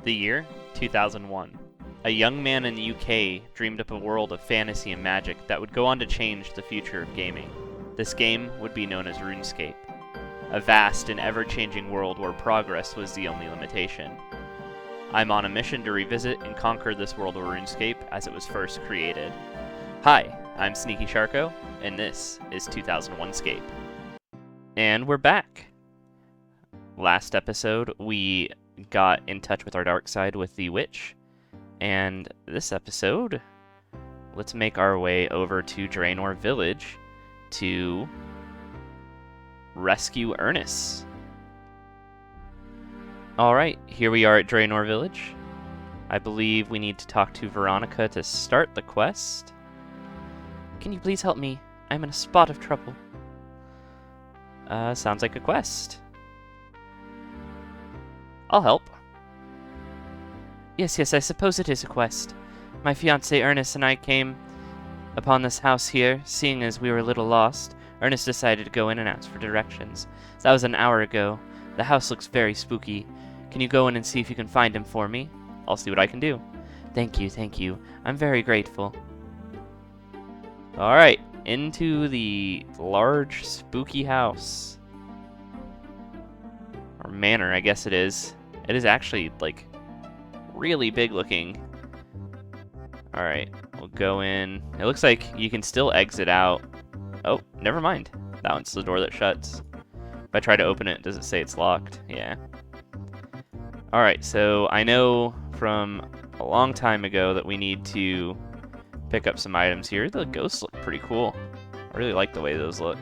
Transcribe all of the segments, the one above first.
The year 2001. A young man in the UK dreamed up a world of fantasy and magic that would go on to change the future of gaming. This game would be known as RuneScape, a vast and ever-changing world where progress was the only limitation. I'm on a mission to revisit and conquer this world of RuneScape as it was first created. Hi, I'm Sneaky Sharko, and this is 2001Scape. And we're back! Last episode, we got in touch with our dark side with the witch, and this episode, let's make our way over to Draenor Village to rescue Ernest. Alright, here we are at Draenor Village. I believe we need to talk to Veronica to start the quest. Can you please help me? I'm in a spot of trouble. Sounds like a quest. I'll help. Yes, I suppose it is a quest. My fiancé Ernest and I came upon this house here, seeing as we were a little lost. Ernest decided to go in and ask for directions. That was an hour ago. The house looks very spooky. Can you go in and see if you can find him for me? I'll see what I can do. Thank you. I'm very grateful. Alright, into the large, spooky house. Or manor, I guess it is. It is actually, like, really big looking. Alright, we'll go in. It looks like you can still exit out. Oh, never mind. That one's the door that shuts. If I try to open it, does it say it's locked? Yeah. Alright, so I know from a long time ago that we need to pick up some items here. The ghosts look pretty cool. I really like the way those look.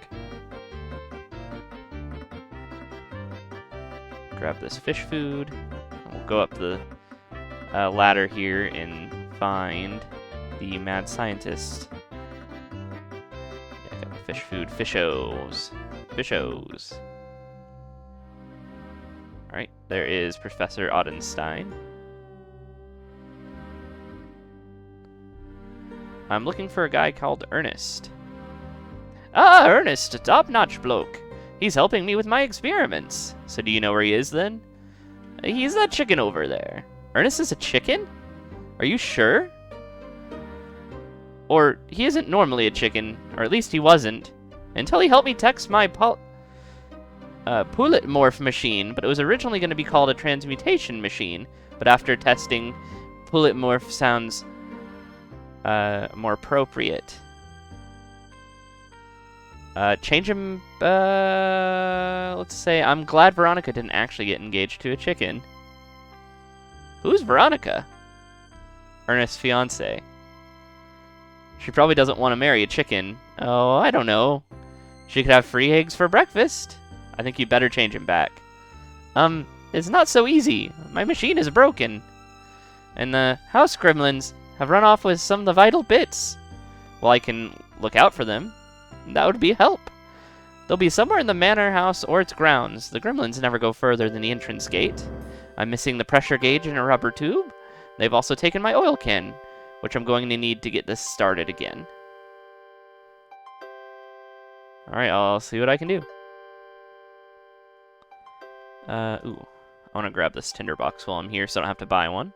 Grab this fish food. We'll go up the ladder here and find the mad scientist. Yeah, got the fish food. Fishos. Alright, there is Professor Ottenstein. I'm looking for a guy called Ernest. Ah, Ernest, a top-notch bloke. He's helping me with my experiments. So do you know where he is, then? He's that chicken over there. Ernest is a chicken? Are you sure? Or, he isn't normally a chicken, or at least he wasn't, until he helped me test my Pullet morph machine, but it was originally going to be called a transmutation machine, but after testing, Pullet morph sounds more appropriate. Change him, let's say, I'm glad Veronica didn't actually get engaged to a chicken. Who's Veronica? Ernest's fiancé. She probably doesn't want to marry a chicken. Oh, I don't know. She could have free eggs for breakfast. I think you better change him back. It's not so easy. My machine is broken. And the house gremlins have run off with some of the vital bits. Well, I can look out for them. That would be help. They'll be somewhere in the manor house or its grounds. The gremlins never go further than the entrance gate. I'm missing the pressure gauge and a rubber tube. They've also taken my oil can, which I'm going to need to get this started again. Alright, I'll see what I can do. I want to grab this tinderbox while I'm here so I don't have to buy one.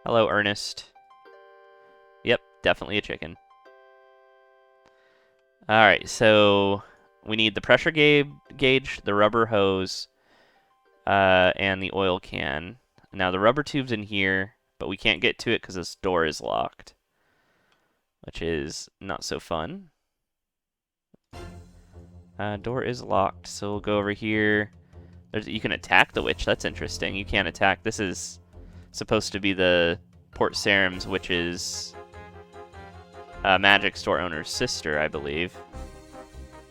Hello, Ernest. Yep, definitely a chicken. Alright, so we need the pressure gauge, the rubber hose, and the oil can. Now, the rubber tube's in here, but we can't get to it because this door is locked, which is not so fun. Door is locked, so we'll go over here. You can attack the witch. That's interesting. You can't attack. This is supposed to be the Port Serums witch's magic store owner's sister, I believe.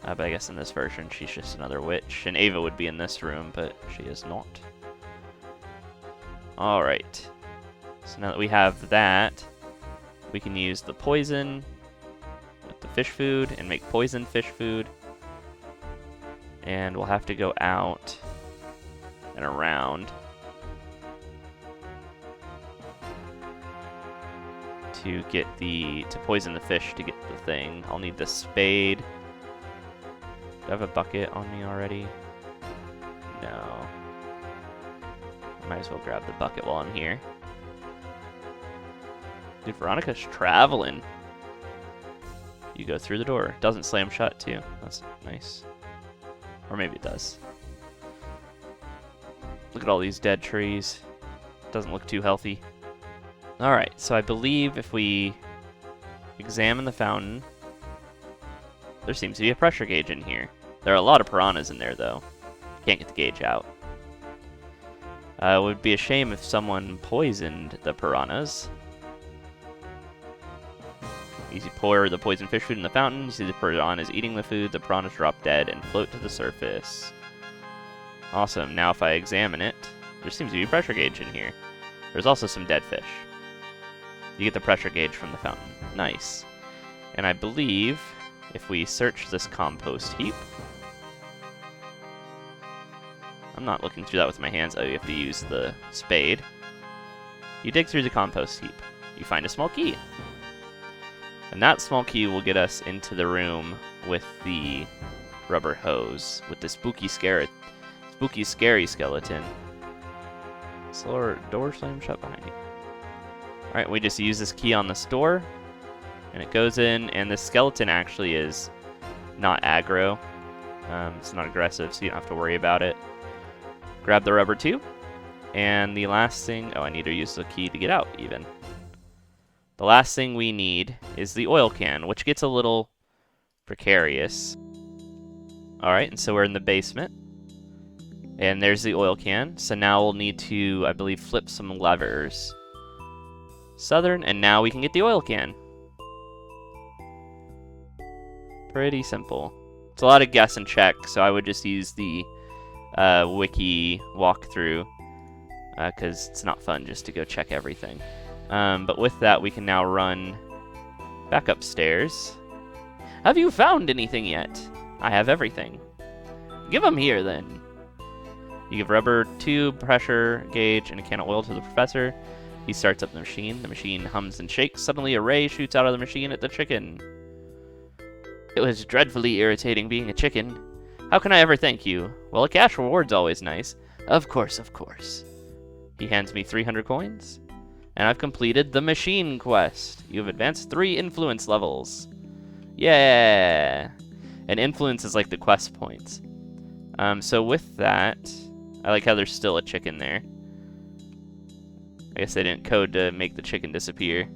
But I guess in this version, she's just another witch. And Ava would be in this room, but she is not. Alright. So now that we have that, we can use the poison with the fish food and make poison fish food. And we'll have to go out and around to get to poison the fish to get the thing. I'll need the spade. Do I have a bucket on me already? No. Might as well grab the bucket while I'm here. Dude, Veronica's traveling. You go through the door. Doesn't slam shut, too. That's nice. Or maybe it does. Look at all these dead trees. Doesn't look too healthy. Alright, so I believe if we examine the fountain, there seems to be a pressure gauge in here. There are a lot of piranhas in there, though. Can't get the gauge out. It would be a shame if someone poisoned the piranhas. You see pour the poisoned fish food in the fountain. You see the piranhas eating the food. The piranhas drop dead and float to the surface. Awesome. Now if I examine it, there seems to be a pressure gauge in here. There's also some dead fish. You get the pressure gauge from the fountain. Nice. And I believe if we search this compost heap... I'm not looking through that with my hands. Oh, you have to use the spade. You dig through the compost heap. You find a small key. And that small key will get us into the room with the rubber hose, with the spooky, scary skeleton. Slower door slam shut behind you. Alright, we just use this key on this door, and it goes in, and the skeleton actually is not aggro. It's not aggressive, so you don't have to worry about it. Grab the rubber tube, and the last thing... Oh, I need to use the key to get out, even. The last thing we need is the oil can, which gets a little precarious. Alright, and so we're in the basement. And there's the oil can. So now we'll need to, I believe, flip some levers. Southern, and now we can get the oil can. Pretty simple. It's a lot of guess and check, so I would just use the wiki walkthrough, because it's not fun just to go check everything. But with that, we can now run back upstairs. Have you found anything yet? I have everything. Give them here, then. You give rubber tube, pressure gauge, and a can of oil to the professor. He starts up the machine. The machine hums and shakes. Suddenly, a ray shoots out of the machine at the chicken. It was dreadfully irritating being a chicken. How can I ever thank you? Well, a cash reward's always nice. Of course, of course. He hands me 300 coins. And I've completed the machine quest. You've advanced 3 influence levels. Yeah! And influence is like the quest points. So with that, I like how there's still a chicken there. I guess they didn't code to make the chicken disappear.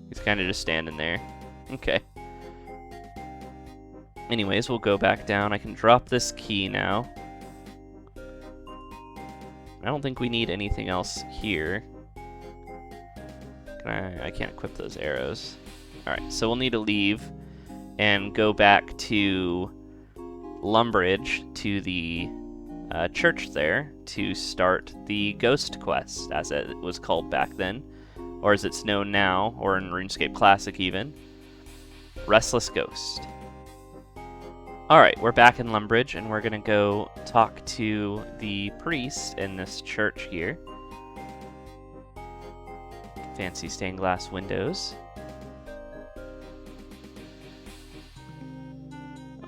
He's kind of just standing there. Okay. Anyways, we'll go back down. I can drop this key now. I don't think we need anything else here. I can't equip those arrows. Alright, so we'll need to leave and go back to Lumbridge, to the church there, to start the ghost quest, as it was called back then, or as it's known now, or in RuneScape Classic even. Restless Ghost. Alright, we're back in Lumbridge, and we're gonna go talk to the priest in this church here. Fancy stained glass windows.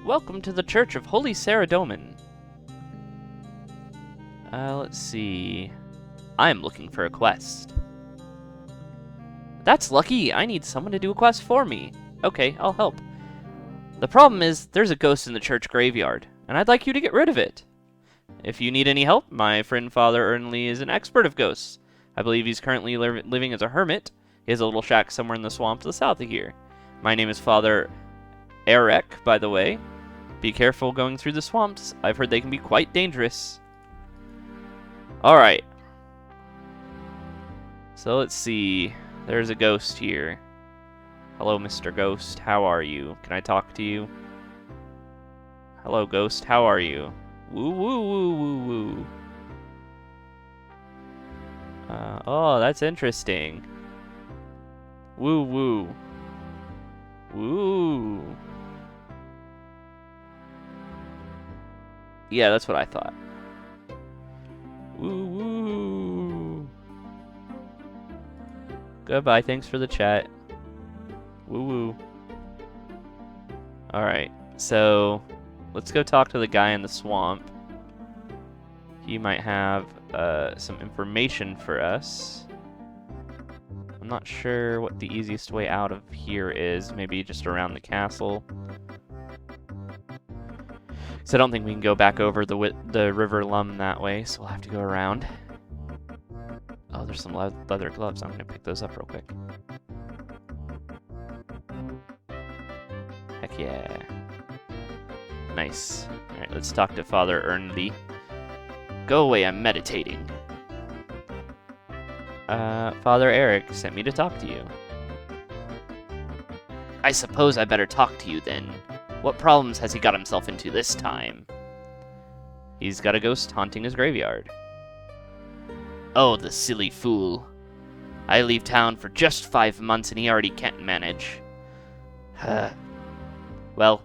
Welcome to the Church of Holy Saradomin. Let's see. I'm looking for a quest. That's lucky. I need someone to do a quest for me. Okay, I'll help. The problem is, there's a ghost in the church graveyard, and I'd like you to get rid of it. If you need any help, my friend Father Ernley is an expert of ghosts. I believe he's currently living as a hermit. He has a little shack somewhere in the swamp to the south of here. My name is Father Eric, by the way. Be careful going through the swamps. I've heard they can be quite dangerous. Alright. So let's see. There's a ghost here. Hello, Mr. Ghost. How are you? Can I talk to you? Hello, Ghost. How are you? Woo woo woo woo woo. Oh, that's interesting. Woo woo. Woo. Yeah, that's what I thought. Woo woo. Goodbye, thanks for the chat. Woo woo. Alright, so let's go talk to the guy in the swamp. He might have some information for us. I'm not sure what the easiest way out of here is. Maybe just around the castle. So I don't think we can go back over the River Lum that way, so we'll have to go around. Oh, there's some leather gloves. I'm going to pick those up real quick. Heck yeah. Nice. Alright, let's talk to Father Ernest. Go away, I'm meditating. Father Eric sent me to talk to you. I suppose I better talk to you then. What problems has he got himself into this time? He's got a ghost haunting his graveyard. Oh, the silly fool. I leave town for just 5 months and he already can't manage. Well,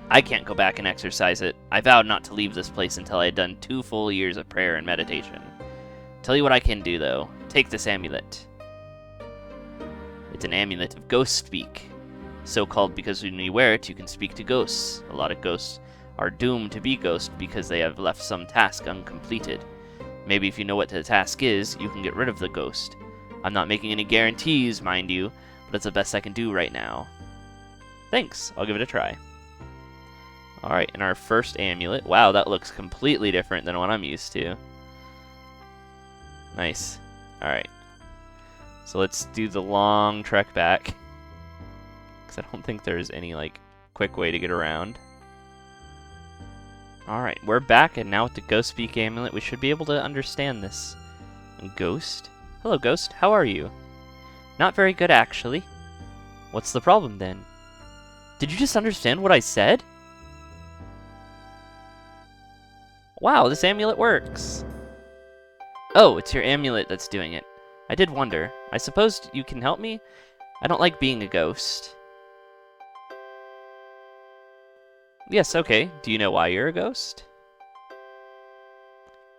I can't go back and exercise it. I vowed not to leave this place until I had done 2 full years of prayer and meditation. Tell you what I can do, though. Take this amulet. It's an amulet of ghost speak. So called because when you wear it, you can speak to ghosts. A lot of ghosts are doomed to be ghosts because they have left some task uncompleted. Maybe if you know what the task is, you can get rid of the ghost. I'm not making any guarantees, mind you, but it's the best I can do right now. Thanks, I'll give it a try. Alright, and our first amulet. Wow, that looks completely different than what I'm used to. Nice. Alright. So let's do the long trek back. Because I don't think there's any, like, quick way to get around. Alright, we're back, and now with the Ghost Speak amulet, we should be able to understand this. Ghost? Hello, Ghost. How are you? Not very good, actually. What's the problem, then? Did you just understand what I said? Wow, this amulet works. Oh, it's your amulet that's doing it. I did wonder. I suppose you can help me? I don't like being a ghost. Yes, okay. Do you know why you're a ghost?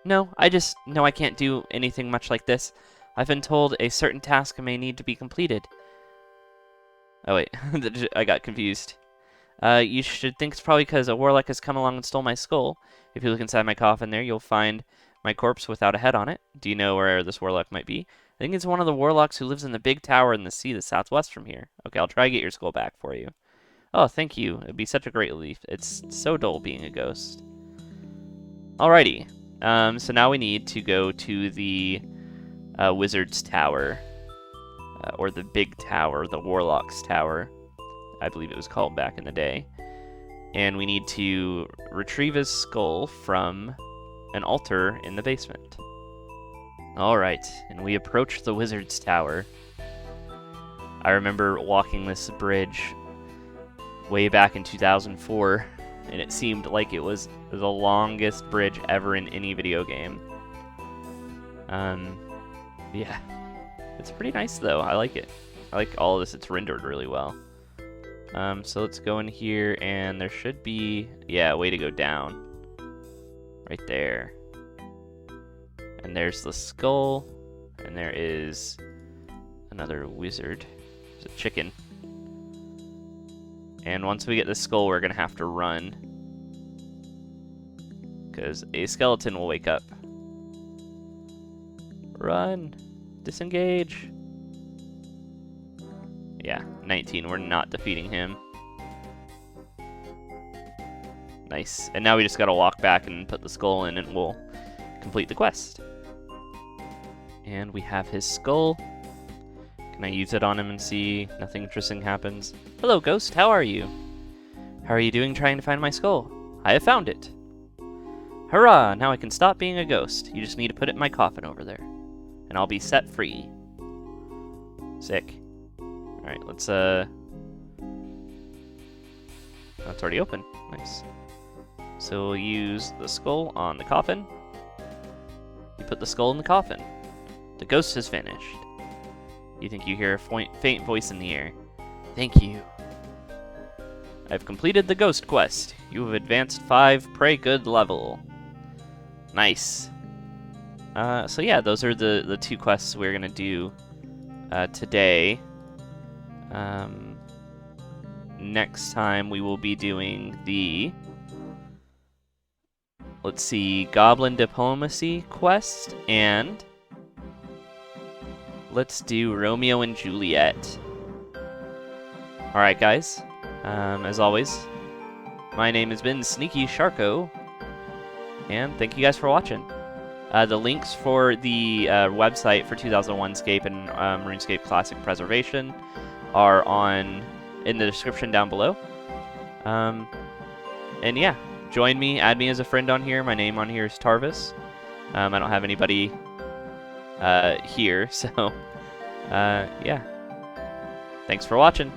No, I just know I can't do anything much like this. I've been told a certain task may need to be completed. Oh wait, I got confused. You should think it's probably because a warlock has come along and stole my skull. If you look inside my coffin there, you'll find my corpse without a head on it. Do you know where this warlock might be? I think it's one of the warlocks who lives in the big tower in the sea that's southwest from here. Okay, I'll try to get your skull back for you. Oh, thank you. It'd be such a great relief. It's so dull being a ghost. Alrighty. So now we need to go to the Wizard's Tower. Or the Big Tower, the Warlock's Tower. I believe it was called back in the day. And we need to retrieve his skull from an altar in the basement. Alright, and we approach the Wizard's Tower. I remember walking this bridge way back in 2004, and it seemed like it was the longest bridge ever in any video game. Yeah. It's pretty nice, though. I like it. I like all of this. It's rendered really well. So let's go in here, and there should be, yeah, a way to go down. Right there. And there's the skull, and there is another wizard. There's a chicken. And once we get the skull, we're going to have to run. Because a skeleton will wake up. Run! Disengage! Yeah, 19. We're not defeating him. Nice. And now we just gotta walk back and put the skull in and we'll complete the quest. And we have his skull. Can I use it on him and see nothing interesting happens? Hello, Ghost. How are you? How are you doing trying to find my skull? I have found it. Hurrah! Now I can stop being a ghost. You just need to put it in my coffin over there. And I'll be set free. Sick. Alright, let's, oh, it's already open. Nice. So we'll use the skull on the coffin. You put the skull in the coffin. The ghost has vanished. You think you hear a faint voice in the air. Thank you. I've completed the ghost quest. You have advanced 5 Pray Good level. Nice. So yeah, those are the 2 quests we're gonna do today. Next time we will be doing the let's see, Goblin Diplomacy quest, and let's do Romeo and Juliet. Alright guys, as always, my name has been Sneaky Sharko, and thank you guys for watching. The links for the website for 2001Scape and RuneScape Classic Preservation are in the description down below. And yeah, join me, add me as a friend on here. My name on here is Tarvis. I don't have anybody here, so yeah. Thanks for watching.